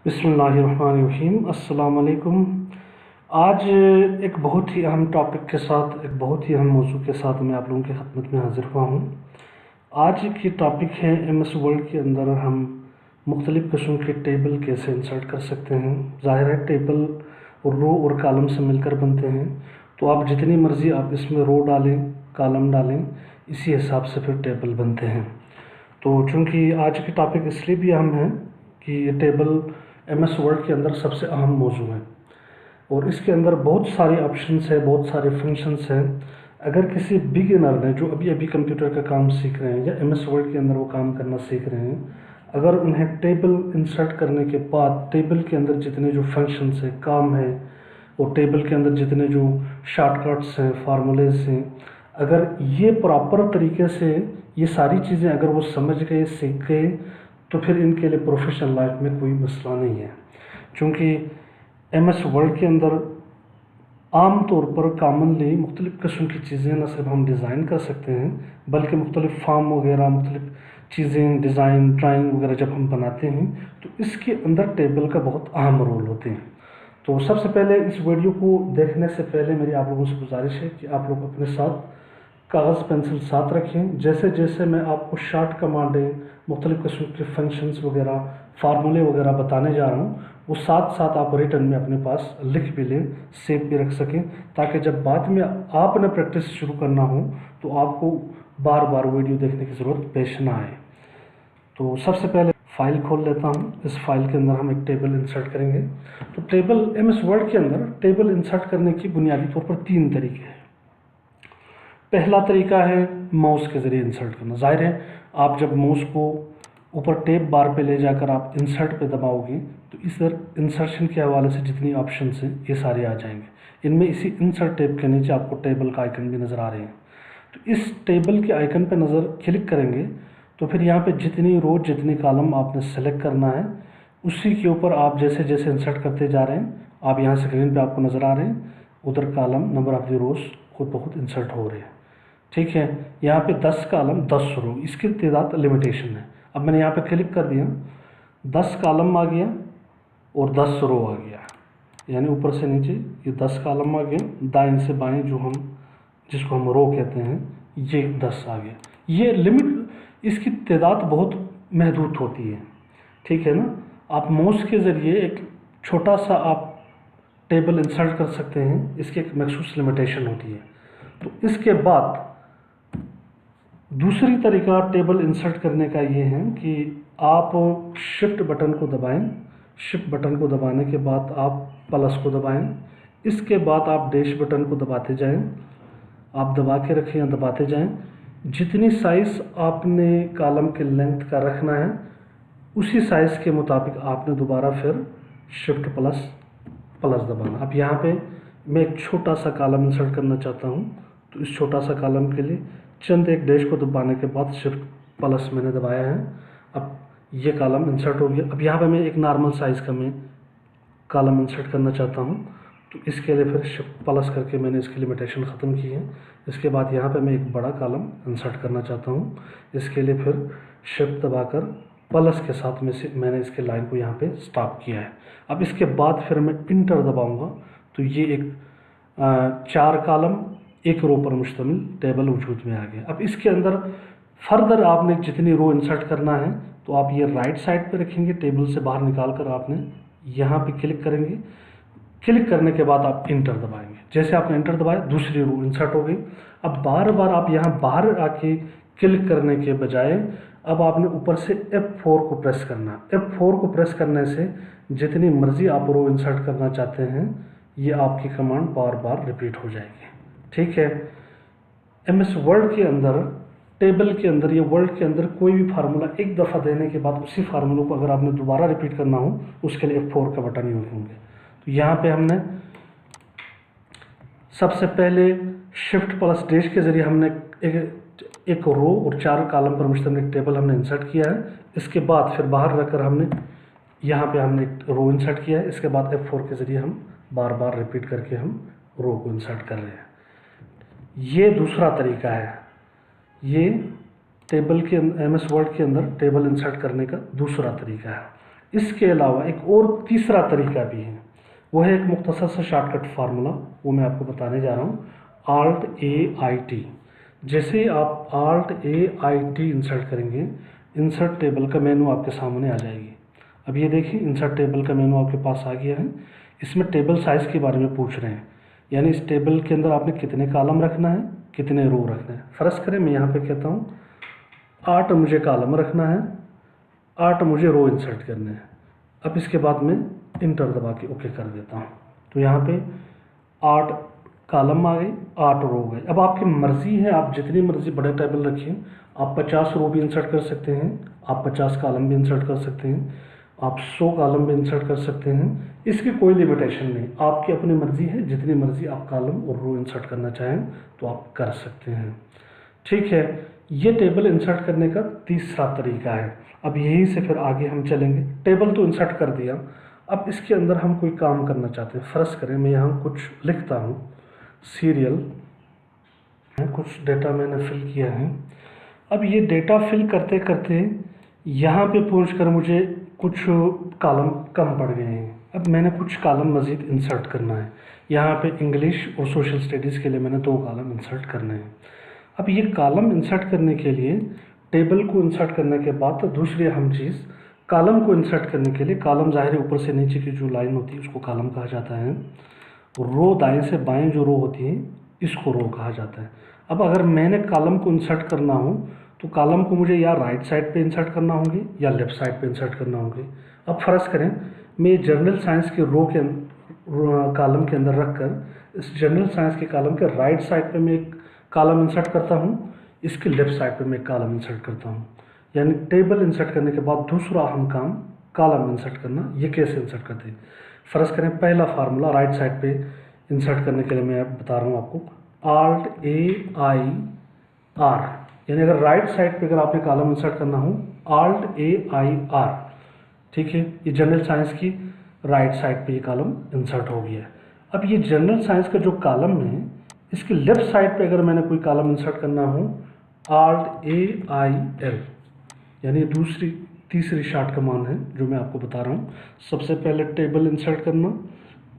बिस्मिल्लाहिर्रहमानिर्रहीम। अस्सलाम वालेकुम। आज एक बहुत ही अहम टॉपिक के साथ, एक बहुत ही अहम मौजू के साथ मैं आप लोगों की खिदमत में हाज़िर हुआ हूँ। आज की टॉपिक है एमएस वर्ड के अंदर हम मुख्तलिफ़ किस्म के टेबल कैसे इंसर्ट कर सकते हैं। ज़ाहिर है टेबल रो और कॉलम से मिलकर बनते हैं, तो आप जितनी मर्ज़ी आप इसमें रो डालें, कॉलम डालें, इसी हिसाब से फिर टेबल बनते हैं। तो चूँकि आज की टॉपिक इसलिए भी अहम है कि ये टेबल एमएस वर्ड के अंदर सबसे अहम मौजू है और इसके अंदर बहुत सारे ऑप्शंस है, बहुत सारे फंक्शंस हैं। अगर किसी बिगिनर ने जो अभी अभी कंप्यूटर का काम सीख रहे हैं या एमएस वर्ड के अंदर वो काम करना सीख रहे हैं, अगर उन्हें टेबल इंसर्ट करने के बाद टेबल के अंदर जितने जो फंक्शंस है, काम है, और टेबल के अंदर जितने जो शॉर्टकट्स हैं, फार्मूलेज हैं, अगर ये प्रॉपर तरीके से ये सारी चीज़ें अगर वो समझ गए, सीख गए, तो फिर इनके लिए प्रोफेशनल लाइफ में कोई मसला नहीं है। क्योंकि एमएस वर्ड के अंदर आम तौर पर कॉमनली मुख्तलिफ़ किस्म की चीज़ें न सिर्फ हम डिज़ाइन कर सकते हैं, बल्कि मुख्तलिफ़ फॉर्म वगैरह, मुख्तलिफ़ चीज़ें, डिज़ाइन, ड्राइंग वगैरह जब हम बनाते हैं तो इसके अंदर टेबल का बहुत अहम रोल होते हैं। तो सबसे पहले इस वीडियो को देखने से पहले मेरी आप लोगों से गुजारिश है कि आप लोग अपने साथ कागज़ पेंसिल साथ रखें। जैसे जैसे मैं आपको शॉर्ट कमांडें, मुख्तलिफ़ किस्म के फंक्शंस वगैरह, फार्मूले वगैरह बताने जा रहा हूँ, वो साथ साथ आप रिटर्न में अपने पास लिख भी लें, सेव भी रख सकें, ताकि जब बाद में आपने प्रैक्टिस शुरू करना हो तो आपको बार बार वीडियो देखने की ज़रूरत पेश ना आए। तो सबसे पहले फाइल खोल लेता हूँ। इस फाइल के अंदर हम एक टेबल इंसर्ट करेंगे। तो टेबल एमएस वर्ड के अंदर टेबल इंसर्ट करने की बुनियादी तौर पर 3 तरीके हैं। पहला तरीका है माउस के ज़रिए इंसर्ट करना। ज़ाहिर है आप जब माउस को ऊपर टैब बार पे ले जाकर आप इंसर्ट पे दबाओगे तो इस इंसर्शन के हवाले से जितनी ऑप्शंस हैं ये सारे आ जाएंगे। इनमें इसी इंसर्ट टैब के नीचे आपको टेबल का आइकन भी नज़र आ रहे हैं। तो इस टेबल के आइकन पे नज़र क्लिक करेंगे तो फिर यहाँ पे जितनी रो, जितनी कॉलम आपने सेलेक्ट करना है, उसी के ऊपर आप जैसे जैसे इंसर्ट करते जा रहे हैं, आप यहाँ स्क्रीन पे आपको नज़र आ रहे हैं, उधर कॉलम, नंबर ऑफ़ द रोज खुद बहुत इंसर्ट हो रहे हैं। ठीक है, यहाँ पे 10 कॉलम 10 रो, इसकी तादाद लिमिटेशन है। अब मैंने यहाँ पे क्लिक कर दिया, 10 कॉलम आ गया और 10 रो आ गया, यानी ऊपर से नीचे ये 10 कॉलम आ गया, दाएं से बाएं जिसको हम रो कहते हैं, ये 10 आ गया। ये लिमिट, इसकी तादाद बहुत महदूद होती है, ठीक है ना। आप माउस के ज़रिए एक छोटा सा आप टेबल इंसर्ट कर सकते हैं, इसकी एक मखसूस लिमिटेशन होती है। तो इसके बाद दूसरी तरीका टेबल इंसर्ट करने का ये है कि आप शिफ्ट बटन को दबाएं। शिफ्ट बटन को दबाने के बाद आप प्लस को दबाएं। इसके बाद आप डैश बटन को दबाते जाएं। आप दबा के रखें या दबाते जाएं। जितनी साइज़ आपने कॉलम के लेंथ का रखना है उसी साइज़ के मुताबिक आपने दोबारा फिर शिफ्ट प्लस दबाना। अब यहाँ पे मैं एक छोटा सा कॉलम इंसर्ट करना चाहता हूँ, तो इस छोटा सा कॉलम के लिए चंद एक डैश को दबाने के बाद शिफ्ट प्लस मैंने दबाया है। अब ये कॉलम इंसर्ट हो गया। अब यहाँ पे मैं एक नॉर्मल साइज़ का मैं कॉलम इंसर्ट करना चाहता हूँ, तो इसके लिए फिर शिफ्ट प्लस करके मैंने इसकी लिमिटेशन ख़त्म की है। इसके बाद यहाँ पे मैं एक बड़ा कॉलम इंसर्ट करना चाहता हूँ, इसके लिए फिर शिफ्ट दबाकर प्लस के साथ में से मैंने इसके लाइन को यहाँ पे स्टॉप किया है। अब इसके बाद फिर मैं इंटर दबाऊँगा तो ये एक 4 कॉलम 1 रो पर मुश्तमिल टेबल वजूद में आ गया। अब इसके अंदर फर्दर आपने जितनी रो इंसर्ट करना है तो आप ये राइट साइड पे रखेंगे, टेबल से बाहर निकाल कर आपने यहाँ पे क्लिक करेंगे। क्लिक करने के बाद आप इंटर दबाएंगे। जैसे आपने इंटर दबाया दूसरी रो इंसर्ट हो गई। अब बार बार आप यहाँ बाहर आके क्लिक करने के बजाय अब आपने ऊपर से F4 को प्रेस करना। F4 को प्रेस करने से जितनी मर्ज़ी आप रो इंसर्ट करना चाहते हैं ये आपकी कमांड बार बार रिपीट हो जाएगी। ठीक है, एमएस वर्ड के अंदर, टेबल के अंदर या वर्ड के अंदर कोई भी फार्मूला एक दफ़ा देने के बाद उसी फार्मूले को अगर आपने दोबारा रिपीट करना हो उसके लिए F4 का बटन यूज़ होंगे। तो यहाँ पे हमने सबसे पहले शिफ्ट प्लस डैश के ज़रिए हमने एक रो और 4 कॉलम पर मुश्तमिल एक टेबल हमने इंसर्ट किया है। इसके बाद फिर बाहर रखकर हमने यहाँ पे हमने एक रो इंसर्ट किया है। इसके बाद F4 के ज़रिए हम बार बार रिपीट करके हम रो को इंसर्ट कर रहे हैं। ये दूसरा तरीका है, ये टेबल के एमएस वर्ड के अंदर टेबल इंसर्ट करने का दूसरा तरीका है। इसके अलावा एक और तीसरा तरीका भी है, वो है एक मुख्तसर सा शॉर्टकट फार्मूला, वो मैं आपको बताने जा रहा हूँ। Alt+A+IT, जैसे ही आप Alt+A+IT इंसर्ट करेंगे, इंसर्ट टेबल का मेनू आपके सामने आ जाएगी। अब ये देखिए, इंसर्ट टेबल का मेनू आपके पास आ गया है। इसमें टेबल साइज़ के बारे में पूछ रहे हैं, यानी इस टेबल के अंदर आपने कितने कॉलम रखना है, कितने रो रखना है। फ़र्ज़ करें मैं यहाँ पे कहता हूँ 8 मुझे कॉलम रखना है, 8 मुझे रो इंसर्ट करने हैं। अब इसके बाद मैं इंटर दबा के ओके कर देता हूँ, तो यहाँ पे 8 कॉलम आ गई, 8 रो गए। अब आपकी मर्ज़ी है, आप जितनी मर्ज़ी बड़े टेबल रखिए। आप 50 रो भी इंसर्ट कर सकते हैं, आप 50 कॉलम भी इंसर्ट कर सकते हैं, आप 100 कॉलम भी इंसर्ट कर सकते हैं। इसकी कोई लिमिटेशन नहीं, आपकी अपनी मर्ज़ी है, जितनी मर्ज़ी आप कॉलम और रो इंसर्ट करना चाहें तो आप कर सकते हैं। ठीक है, ये टेबल इंसर्ट करने का तीसरा तरीका है। अब यहीं से फिर आगे हम चलेंगे। टेबल तो इंसर्ट कर दिया, अब इसके अंदर हम कोई काम करना चाहते हैं। फ़र्ज़ करें मैं यहाँ कुछ लिखता हूँ, सीरियल, कुछ डेटा मैंने फिल किया है। अब ये डेटा फिल करते करते यहाँ पे पहुँचकर मुझे कुछ कॉलम कम पड़ गए हैं। अब मैंने कुछ कॉलम मज़ीद इंसर्ट करना है। यहाँ पे इंग्लिश और सोशल स्टडीज़ के लिए मैंने 2 कॉलम इंसर्ट करने हैं। अब ये कॉलम इंसर्ट करने के लिए, टेबल को इंसर्ट करने के बाद तो दूसरी अहम चीज़, कॉलम को इंसर्ट करने के लिए, कॉलम ज़ाहिर है ऊपर से नीचे की जो लाइन होती है उसको कॉलम कहा जाता है। रो दाएं से बाएं जो रो होती है इसको रो कहा जाता है। अब अगर मैंने कॉलम को इंसर्ट करना हो तो कॉलम को मुझे या राइट साइड पे इंसर्ट करना होंगे या लेफ़्ट साइड पे इंसर्ट करना होंगे। अब फ़र्ज़ करें मैं जनरल साइंस के रो के कॉलम के अंदर रखकर इस जनरल साइंस के कॉलम के राइट साइड पे मैं एक कॉलम इंसर्ट करता हूँ, इसके लेफ़्ट साइड पे मैं एक कॉलम इंसर्ट करता हूँ। यानी टेबल इंसर्ट करने के बाद दूसरा अहम काम कॉलम इंसर्ट करना। ये कैसे इंसर्ट करते हैं? फ़र्ज़ करें पहला फार्मूला राइट साइड पे इंसर्ट करने के लिए मैं बता रहा हूँ आपको, Alt+A+I+R, यानी अगर राइट साइड पे अगर आपने कॉलम इंसर्ट करना हो Alt+A+I+R, ठीक है। ये जनरल साइंस की राइट साइड पे ये कॉलम इंसर्ट हो गया है। अब ये जनरल साइंस का जो कॉलम है, इसके लेफ़्ट साइड पे अगर मैंने कोई कॉलम इंसर्ट करना हो Alt+A+I+L, यानी तीसरी शॉर्ट कमांड है जो मैं आपको बता रहा हूँ। सबसे पहले टेबल इंसर्ट करना,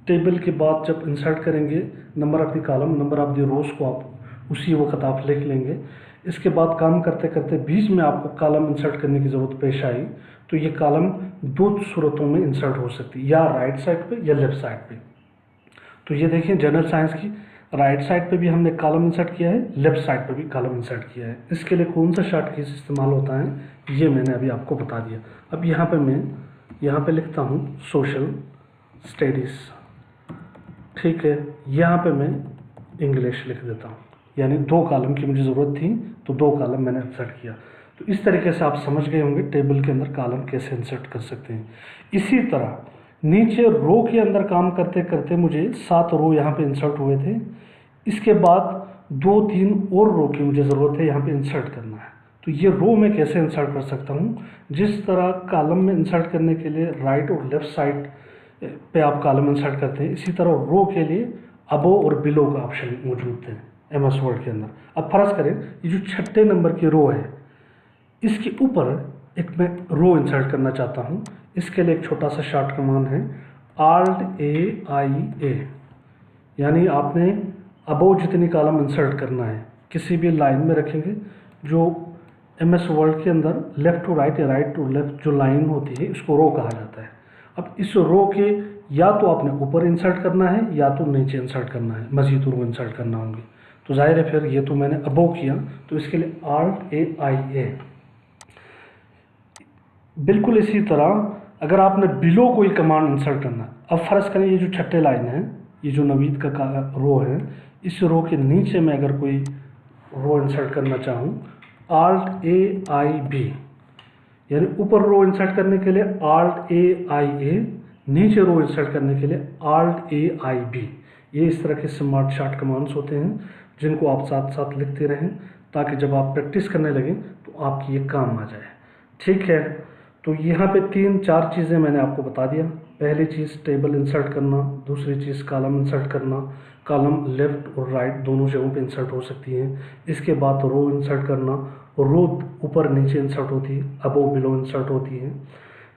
टेबल के बाद जब इंसर्ट करेंगे number of the column, number of the rows को आप उसी वक्त आप लिख लेंगे। इसके बाद काम करते करते बीच में आपको कॉलम इंसर्ट करने की ज़रूरत पेश आई तो ये कॉलम 2 सूरतों में इंसर्ट हो सकती है, या राइट साइड पे या लेफ़्ट साइड पे। तो ये देखिए जनरल साइंस की राइट साइड पे भी हमने कॉलम इंसर्ट किया है, लेफ़्ट साइड पे भी कॉलम इंसर्ट किया है। इसके लिए कौन सा शॉर्ट कीज इस्तेमाल होता है ये मैंने अभी आपको बता दिया। अब यहाँ पे मैं लिखता हूँ सोशल स्टडीज़, ठीक है। यहाँ पे मैं इंग्लिश लिख देता हूँ, यानी 2 कॉलम की मुझे ज़रूरत थी तो 2 कॉलम मैंने इंसर्ट किया। तो इस तरीके से आप समझ गए होंगे टेबल के अंदर कॉलम कैसे इंसर्ट कर सकते हैं। इसी तरह नीचे रो के अंदर काम करते करते मुझे 7 रो यहाँ पे इंसर्ट हुए थे। इसके बाद 2-3 और रो की मुझे ज़रूरत है यहाँ पे इंसर्ट करना है। तो ये रो मैं कैसे इंसर्ट कर सकता हूँ? जिस तरह कॉलम में इंसर्ट करने के लिए राइट और लेफ़्ट साइड पे आप कॉलम इंसर्ट करते हैं, इसी तरह रो के लिए अबो और बिलो का ऑप्शन मौजूद थे MS वर्ड के अंदर। अब फ़र्ज़ करें ये जो 6 नंबर की रो है, इसके ऊपर एक मैं रो इंसर्ट करना चाहता हूँ। इसके लिए एक छोटा सा शॉर्ट कमांड है Alt+A+I+A, यानी आपने अबो जितनी कॉलम इंसर्ट करना है किसी भी लाइन में रखेंगे। जो MS वर्ड के अंदर लेफ़्ट टू राइट या राइट टू लेफ़्ट जो लाइन होती है इसको रो कहा जाता है। अब इस रो के या तो आपने ऊपर इंसर्ट करना है या तो नीचे इंसर्ट करना है, मज़ीद रो इंसर्ट करना होंगे। तो जाहिर है फिर ये तो मैंने अबो किया, तो इसके लिए Alt+A+I+A। बिल्कुल इसी तरह अगर आपने बिलो कोई कमांड इंसर्ट करना, अब फ़र्ज़ करें ये जो 6 लाइन है, ये जो नवीद का रो है, इस रो के नीचे मैं अगर कोई रो इंसर्ट करना चाहूँ Alt+A+I+B, यानी ऊपर रो इंसर्ट करने के लिए Alt+A+I+A, नीचे रो इंसर्ट करने के लिए Alt+A+I+B। ये इस तरह के स्मार्ट शॉर्ट कमांड्स होते हैं जिनको आप साथ साथ लिखते रहें ताकि जब आप प्रैक्टिस करने लगें तो आपकी ये काम आ जाए। ठीक है, तो यहाँ पे 3-4 चीज़ें मैंने आपको बता दिया। पहली चीज़ टेबल इंसर्ट करना, दूसरी चीज़ कॉलम इंसर्ट करना, कॉलम लेफ़्ट और राइट दोनों जगहों पे इंसर्ट हो सकती है। इसके बाद रो इंसर्ट करना, रो ऊपर नीचे इंसर्ट होती है, अबो बिलो इंसर्ट होती है।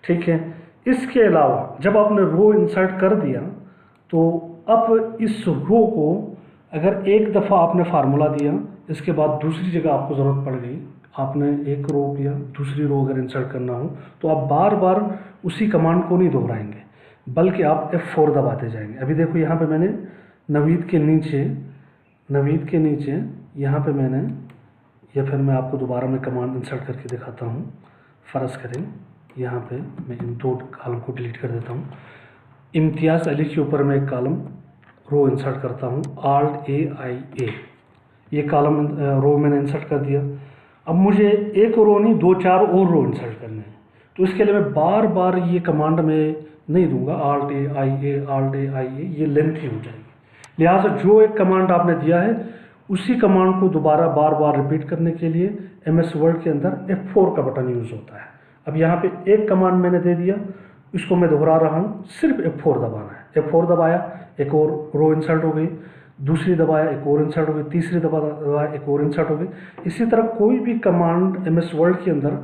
ठीक है, इसके अलावा जब आपने रो इंसर्ट कर दिया तो अब इस रो को अगर एक दफ़ा आपने फार्मूला दिया, इसके बाद दूसरी जगह आपको ज़रूरत पड़ गई, आपने एक रो किया, दूसरी रो अगर इंसर्ट करना हो तो आप बार बार उसी कमांड को नहीं दोहराएंगे, बल्कि आप F4 दबाते जाएंगे। अभी देखो यहाँ पे मैंने नवीद के नीचे यहाँ पे मैंने, या फिर मैं आपको दोबारा मैं कमांड इंसर्ट करके दिखाता हूँ। फ़र्ज़ करें यहाँ पे मैं इन दो कॉलम को डिलीट कर देता हूँ। इम्तियाज़ अली के ऊपर मैं एक कॉलम रो इंसर्ट करता हूँ, Alt-A-I-A, ये कॉलम रो मैंने इंसर्ट कर दिया। अब मुझे एक रो नहीं 2-4 और रो इंसर्ट करने हैं, तो इसके लिए मैं बार बार ये कमांड में नहीं दूंगा, Alt-A-I-A, ये लेंथी हो जाएगी। लिहाजा जो एक कमांड आपने दिया है उसी कमांड को दोबारा बार बार रिपीट करने के लिए MS वर्ड के अंदर F4 का बटन यूज़ होता है। अब यहाँ पे एक कमांड मैंने दे दिया, इसको मैं दोहरा रहा हूँ, सिर्फ F4 दबाना है। F4 दबाया, एक और रो इंसर्ट हो गई, दूसरी दबाया एक और इंसर्ट हो गई, तीसरी दबाया एक और इंसर्ट हो गई। इसी तरह कोई भी कमांड MS वर्ड के अंदर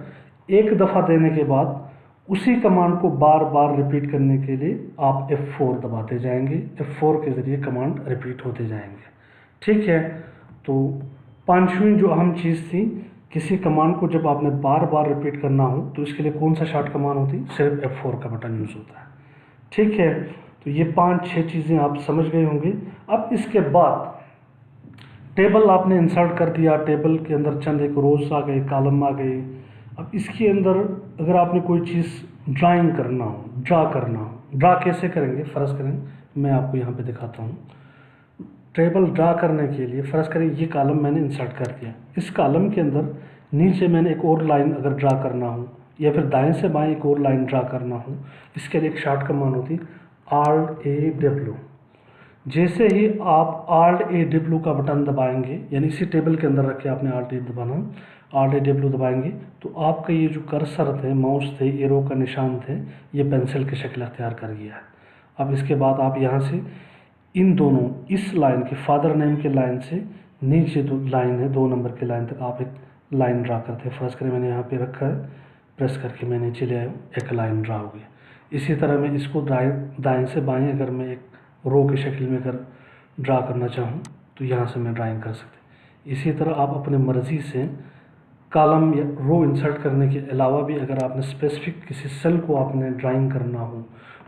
एक दफ़ा देने के बाद उसी कमांड को बार बार रिपीट करने के लिए आप F4 दबाते जाएंगे। F4 के ज़रिए कमांड रिपीट होते जाएंगे। ठीक है, तो पांचवीं जो अहम चीज़ थी, किसी कमांड को जब आपने बार बार रिपीट करना हो तो इसके लिए कौन सा शॉर्ट कमांड होती, सिर्फ F4 का बटन यूज़ होता है। ठीक है, तो ये 5-6 चीज़ें आप समझ गए होंगे। अब इसके बाद टेबल आपने इंसर्ट कर दिया, टेबल के अंदर चंद एक रोज़ आ गए, कॉलम आ गए। अब इसके अंदर अगर आपने कोई चीज़ ड्राइंग करना हो, ड्रा कैसे करेंगे, फ़र्ज़ करें मैं आपको यहाँ पे दिखाता हूँ। टेबल ड्रा करने के लिए फ़र्ज़ करें ये कॉलम मैंने इंसर्ट कर दिया, इस कॉलम के अंदर नीचे मैंने एक और लाइन अगर ड्रा करना हो, या फिर दाएं से बाएं एक और लाइन ड्रा करना हो, इसके लिए एक शॉर्ट कमांड होती Alt-A-W। जैसे ही आप Alt-A-W का बटन दबाएंगे, यानी इसी टेबल के अंदर रख के आपने Alt-A दबाना, Alt-A-W दबाएंगे तो आपका ये जो कर्सर थे, माउस थे, एरो का निशान थे, ये पेंसिल की शक्ल अख्तियार कर गया है। अब इसके बाद आप यहाँ से इन दोनों, इस लाइन के फादर नेम के लाइन से नीचे जो लाइन है 2 नंबर की लाइन तक आप एक लाइन ड्रा करते हैं। फ़र्ज़ करें मैंने यहाँ पे रखा है, प्रेस करके मैं नीचे ले आया हूँ, एक लाइन ड्रा हो गई। इसी तरह मैं इसको दाएं से बाएं अगर मैं एक रो की शक्ल में अगर ड्रा करना चाहूँ तो यहाँ से मैं ड्राइंग कर सकते। इसी तरह आप अपने मर्ज़ी से कॉलम या रो इंसर्ट करने के अलावा भी अगर आपने स्पेसिफिक किसी सेल को आपने ड्राइंग करना हो,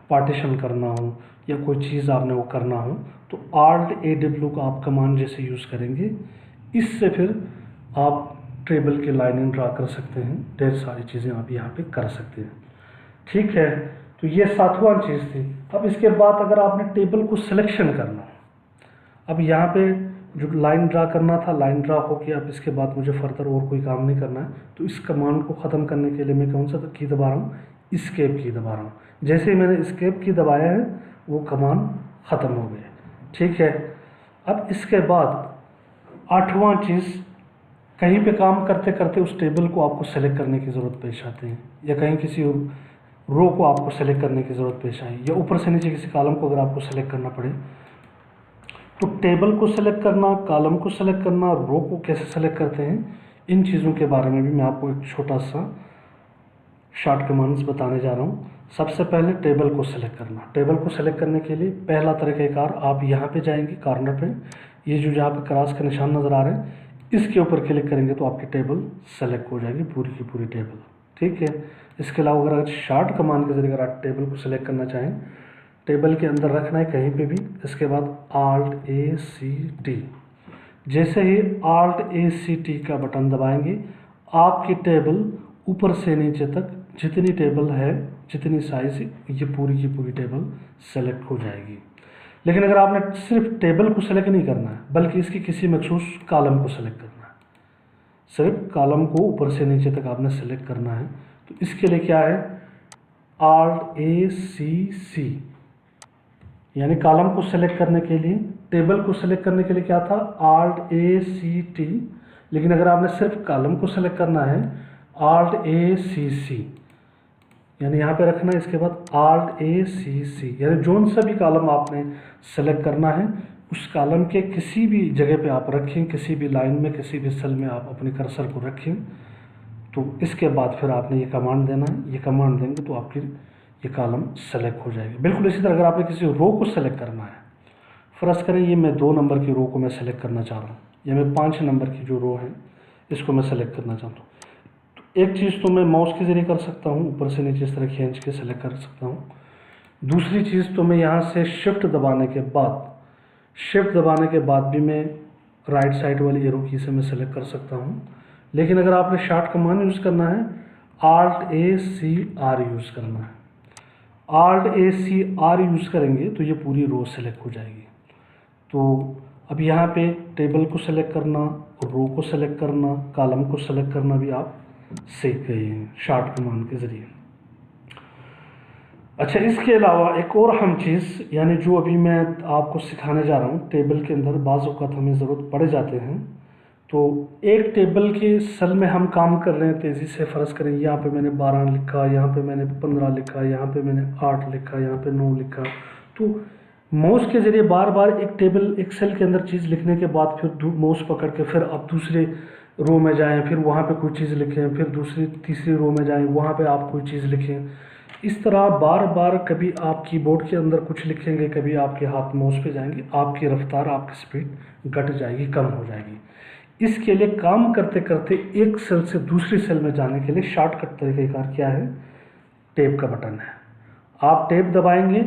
पार्टीशन करना हो, या कोई चीज़ आपने वो करना हो तो Alt-A-W का आप कमांड जैसे यूज़ करेंगे, इससे फिर आप टेबल की लाइनिंग ड्रा कर सकते हैं। ढेर सारी चीज़ें आप यहाँ पे कर सकते हैं। ठीक है, तो ये 7वां चीज़ थी। अब इसके बाद अगर आपने टेबल को सिलेक्शन करना हो, अब यहाँ पे जो लाइन ड्रा करना था, लाइन ड्रा हो गया, अब इसके बाद मुझे फर्दर और कोई काम नहीं करना है, तो इस कमांड को ख़त्म करने के लिए मैं कौन सा की दबा रहा हूँ, एस्केप की दबा रहा हूँ। जैसे ही मैंने एस्केप की दबाया है वो कमांड ख़त्म हो गया। ठीक है, अब इसके बाद 8वां चीज़, कहीं पे काम करते करते उस टेबल को आपको सेलेक्ट करने की ज़रूरत पेश आती है, या कहीं किसी रो को आपको सेलेक्ट करने की ज़रूरत पेश आई, या ऊपर से नीचे किसी कॉलम को अगर आपको सेलेक्ट करना पड़े, तो टेबल को सेलेक्ट करना, कॉलम को सेलेक्ट करना, रो को कैसे सेलेक्ट करते हैं, इन चीज़ों के बारे में भी मैं आपको एक छोटा सा शॉर्ट कमांड्स बताने जा रहा हूँ। सबसे पहले टेबल को सेलेक्ट करना। टेबल को सेलेक्ट करने के लिए पहला तरीक़ाकार, आप यहाँ पे जाएंगे कॉर्नर पे, ये जो जहाँ पे क्रॉस का निशान नज़र आ रहे हैं इसके ऊपर क्लिक करेंगे तो आपकी टेबल सेलेक्ट हो जाएगी, पूरी की पूरी टेबल। ठीक है, इसके अलावा अगर शॉर्ट कमांड के जरिए अगर आप टेबल को सेलेक्ट करना चाहें, टेबल के अंदर रखना है कहीं पे भी, इसके बाद Alt-A-C-T। जैसे ही Alt-A-C-T का बटन दबाएंगे आपकी टेबल ऊपर से नीचे तक जितनी टेबल है, जितनी साइज, ये पूरी की पूरी टेबल सेलेक्ट हो जाएगी। लेकिन अगर आपने सिर्फ टेबल को सेलेक्ट नहीं करना है, बल्कि इसकी किसी मखसूस कॉलम को सेलेक्ट करना है, सिर्फ कॉलम को ऊपर से नीचे तक आपने सेलेक्ट करना है, तो इसके लिए क्या है, Alt-A-C-C, यानी कॉलम को सेलेक्ट करने के लिए, टेबल को सेलेक्ट करने के लिए क्या था, Alt-A-C-T। लेकिन अगर आपने सिर्फ कॉलम को सेलेक्ट करना है, Alt-A-C-C, यानी यहाँ पे रखना है। इसके बाद Alt-A-C-C, यानी जोन सा भी कॉलम आपने सेलेक्ट करना है, उस कॉलम के किसी भी जगह पे आप रखें, किसी भी लाइन में, किसी भी सेल में आप अपने कर्सर को रखें। तो इसके बाद फिर आपने ये कमांड देना है। ये कमांड देंगे तो आपकी ये कॉलम सेलेक्ट हो जाएगी। बिल्कुल इसी तरह अगर आपने किसी रो को सेलेक्ट करना है, फ़र्ज़ करें ये मैं 2 नंबर की रो को मैं सेलेक्ट करना चाह रहा हूँ, या मैं 5 नंबर की जो रो है इसको मैं सेलेक्ट करना चाहता हूँ, तो एक चीज़ तो मैं माउस के ज़रिए कर सकता हूँ, ऊपर से नीचे इस तरह खींच के सेलेक्ट कर सकता हूँ। दूसरी चीज़ तो मैं यहाँ से शिफ्ट दबाने के बाद भी मैं राइट साइड वाली एरो की से मैं सेलेक्ट कर सकता हूँ। लेकिन अगर आपने शार्ट कमांड यूज़ करना है, Alt+A+C+R यूज़ करना है। Alt+A+C+R यूज़ करेंगे तो ये पूरी रो सेलेक्ट हो जाएगी। तो अब यहाँ पे टेबल को सेलेक्ट करना, रो को सेलेक्ट करना, कॉलम को सेलेक्ट करना भी आप सीख गए हैं शार्ट कमांड के ज़रिए। अच्छा, इसके अलावा एक और अहम चीज़, यानी जो अभी मैं आपको सिखाने जा रहा हूँ, टेबल के अंदर बाज़ औक़ात हमें ज़रूरत पड़ जाते हैं। तो एक टेबल के सेल में हम काम कर रहे हैं तेज़ी से, फ़र्ज़ करें यहाँ पे मैंने 12 लिखा, यहाँ पे मैंने 15 लिखा, यहाँ पे मैंने 8 लिखा, यहाँ पे 9 लिखा। तो माउस के ज़रिए बार बार एक टेबल एक सेल के अंदर चीज़ लिखने के बाद फिर माउस पकड़ के फिर आप दूसरे रो में जाएँ, फिर वहाँ पे कोई चीज़ लिखें, फिर दूसरी तीसरी रो में जाएँ, वहाँ पे आप कोई चीज़ लिखें। इस तरह बार बार कभी आप कीबोर्ड के अंदर कुछ लिखेंगे, कभी आपके हाथ माउस पे जाएंगे, आपकी रफ्तार, आपकी स्पीड घट जाएगी, कम हो जाएगी। इसके लिए काम करते करते एक सेल से दूसरी सेल में जाने के लिए शॉर्टकट तरीक़ेकार क्या है, टैब का बटन है। आप टैब दबाएंगे,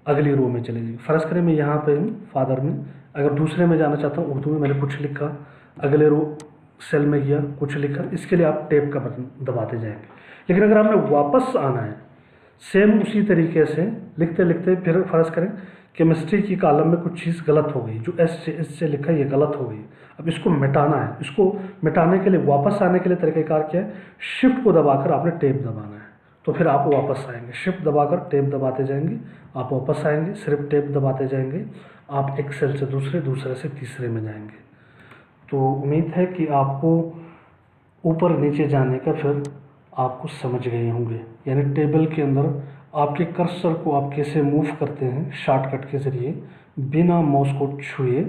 अगली रो में चले जाइए। फ़र्ज़ करें मैं यहाँ पे हूँ फादर में, अगर दूसरे में जाना चाहता हूँ, उर्दू में मैंने कुछ लिखा, अगले रो सेल में गया, कुछ लिखा, इसके लिए आप टैब का बटन दबाते जाएंगे। लेकिन अगर आपने वापस आना है, सेम उसी तरीके से लिखते लिखते फिर फ़र्ज़ करें केमिस्ट्री की कॉलम में कुछ चीज़ गलत हो गई, जो एस से लिखा है ये गलत हो गई, अब इसको मिटाना है। इसको मिटाने के लिए वापस आने के लिए तरीक़ेकार क्या है, शिफ्ट को दबाकर आपने टैब दबाना है, तो फिर आप वापस आएंगे। शिफ्ट दबाकर टैब दबाते जाएंगे, आप वापस आएंगे, सिर्फ टैब दबाते जाएंगे, आप एक सेल से दूसरे से तीसरे में जाएंगे। तो उम्मीद है कि आपको ऊपर नीचे जाने का फिर आपको समझ गए होंगे, यानी टेबल के अंदर आपके कर्सर को आप कैसे मूव करते हैं शॉर्टकट के ज़रिए, बिना माउस को छुए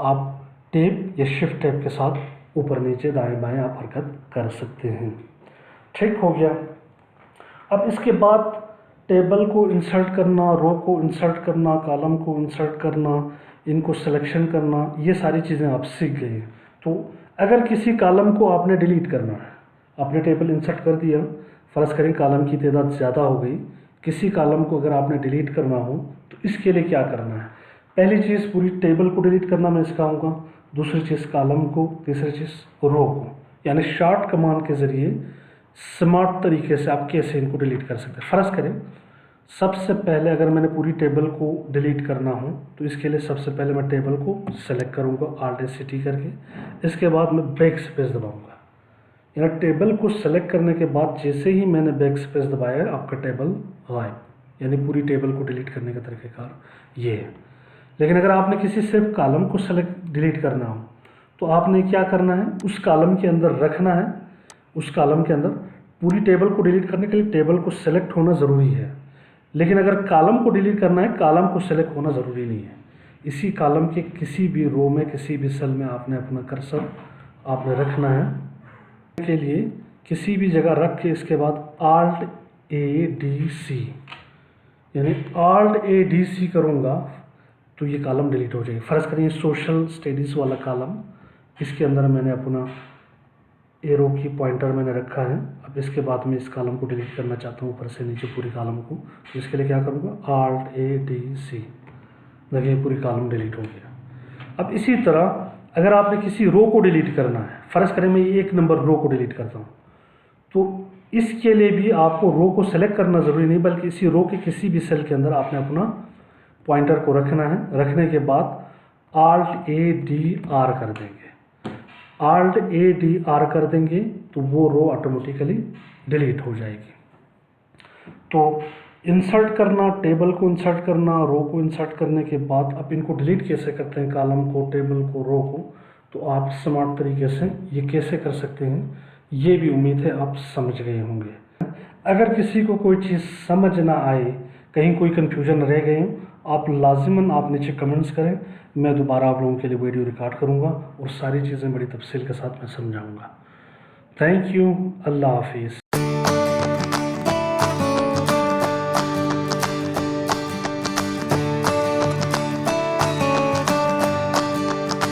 आप टैब या शिफ्ट टैब के साथ ऊपर नीचे दाएं बाएं आप हरकत कर सकते हैं। ठीक हो गया। अब इसके बाद टेबल को इंसर्ट करना, रो को इंसर्ट करना, कॉलम को इंसर्ट करना, इनको सिलेक्शन करना, ये सारी चीज़ें आप सीख गए। तो अगर किसी कॉलम को आपने डिलीट करना है, आपने टेबल इंसर्ट कर दिया, फ़र्ज़ करें कॉलम की तादाद ज़्यादा हो गई, किसी कॉलम को अगर आपने डिलीट करना हो तो इसके लिए क्या करना है, पहली चीज़ पूरी टेबल को डिलीट करना मैं सिखाऊंगा, दूसरी चीज़ कॉलम को, तीसरी चीज़ रो को। यानी शॉर्ट कमांड के ज़रिए स्मार्ट तरीके से आप कैसे इनको डिलीट कर सकते हैं। फ़र्ज़ करें सबसे पहले अगर मैंने पूरी टेबल को डिलीट करना हो तो इसके लिए सबसे पहले मैं टेबल को सेलेक्ट करूँगा Alt+C करके, इसके बाद मैं बैक स्पेस दबाऊँगा। यानी टेबल को सेलेक्ट करने के बाद जैसे ही मैंने बैक स्पेस दबाया आपका टेबल गायब, यानी पूरी टेबल को डिलीट करने का तरीक़ेकार ये है। लेकिन अगर आपने किसी सिर्फ कॉलम को सेलेक्ट डिलीट करना हो तो आपने क्या करना है, उस कॉलम के अंदर रखना है, उस कॉलम के अंदर पूरी टेबल को डिलीट करने के लिए टेबल को सेलेक्ट होना ज़रूरी है। लेकिन अगर कॉलम को डिलीट करना है, कॉलम को सेलेक्ट होना ज़रूरी नहीं है। इसी कॉलम के किसी भी रो में, किसी भी सेल में आपने अपना कर्सर आपने रखना है, के लिए किसी भी जगह रख के इसके बाद Alt+A+D+C, यानी Alt+A+D+C करूँगा तो ये कॉलम डिलीट हो जाएगी। फ़र्ज़ करिए सोशल स्टडीज़ वाला कॉलम, इसके अंदर मैंने अपना एरो की पॉइंटर मैंने रखा है। अब इसके बाद मैं इस कॉलम को डिलीट करना चाहता हूँ ऊपर से नीचे पूरी कॉलम को, तो इसके लिए क्या करूँगा, Alt+A+D+C, देखिए पूरी कॉलम डिलीट हो गया। अब इसी तरह अगर आपने किसी रो को डिलीट करना है, फ़र्ज़ करें मैं 1 नंबर रो को डिलीट करता हूँ, तो इसके लिए भी आपको रो को सेलेक्ट करना ज़रूरी नहीं, बल्कि इसी रो के किसी भी सेल के अंदर आपने अपना पॉइंटर को रखना है। रखने के बाद Alt+A+D+R कर देंगे, Alt+A+D+R कर देंगे तो वो रो ऑटोमेटिकली डिलीट हो जाएगी। तो इंसर्ट करना, टेबल को इंसर्ट करना, रो को इंसर्ट करने के बाद अब इनको डिलीट कैसे करते हैं, कॉलम को, टेबल को, रो को, तो आप स्मार्ट तरीके से ये कैसे कर सकते हैं ये भी उम्मीद है आप समझ गए होंगे। अगर किसी को कोई चीज़ समझ ना आए, कहीं कोई कन्फ्यूजन रह गए, आप लाजिमन आप नीचे कमेंट्स करें, मैं दोबारा आप लोगों के लिए वीडियो रिकॉर्ड करूँगा और सारी चीज़ें बड़ी तफसील के साथ मैं समझाऊँगा। थैंक यू, अल्लाह हाफिज़।